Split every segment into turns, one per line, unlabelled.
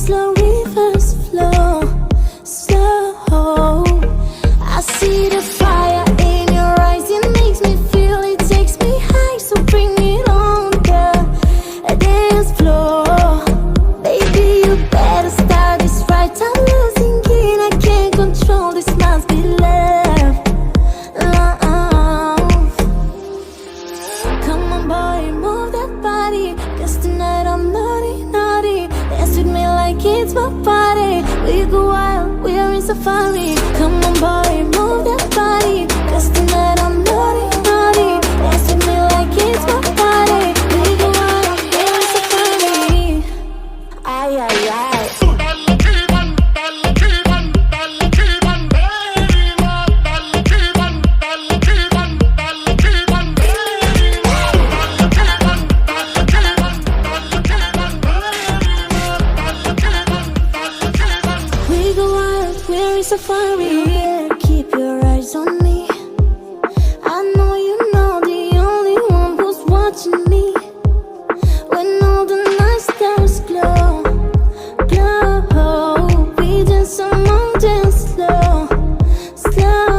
slow reverse flow, slow. I see the fire in your eyes, it makes me feel, it takes me high. So bring it on the dance floor. Baby, you better start this right. I'm losing it, I can't control, this must be love, love. Come on boy, move that body, 'cause tonight I'm naughty, naughty. Dance with me like it's my party. We go wild, we're in safari. Come on boy, move that body, 'cause tonight I'm naughty, naughty. Dance with me like it's my party. We go wild, we're in safari. Ay, ay, ay. We go wild, we're in safari. Keep your eyes on me. I know you know the only one who's watching me. When all the night stars glow, glow. We dance among dance slow, slow.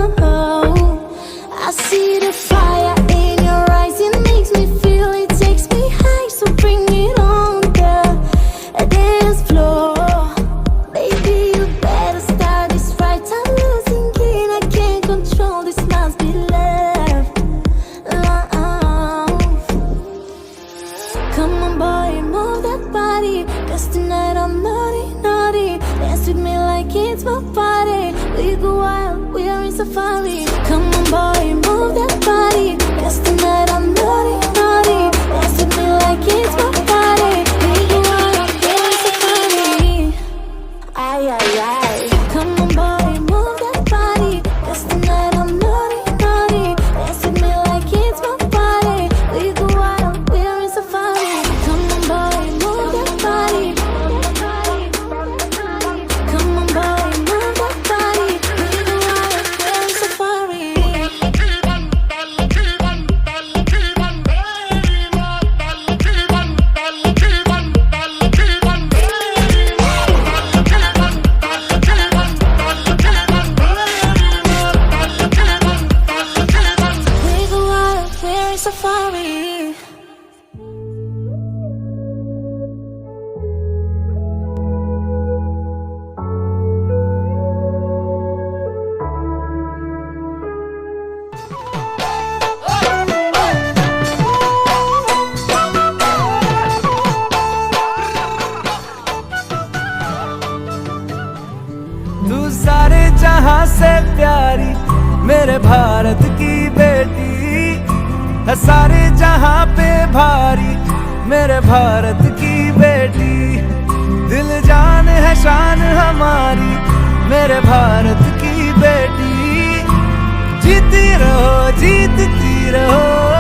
I see the fire in your eyes, it makes me feel, it takes me high. So bring it on the dance floor. Baby, you better start this right. I'm losing it, I can't control, this must be love, love. Come on boy, move that body, 'cause tonight I'm naughty, naughty. Dance with me like it's my party. We go wild, we're in safari. Come on boy, move that body, 'cause tonight I'm naughty, naughty. Dance with me like it's my party. We go wild, we're in safari. Ay, ay, ay. Come on boy, move that body, 'cause tonight I'm naughty, naughty. Dance with me like it's my party. We go wild, we're in safari. Come on boy, move that body. Come on boy, move that body. We go wild, we're in safari. We go wild, we're in safari.
तू सारे जहां से प्यारी, मेरे भारत की बेटी है, सारे जहां पे भारी, मेरे भारत की बेटी। दिल जान है शान हमारी, मेरे भारत की बेटी। जीती रहो, जीतती रहो।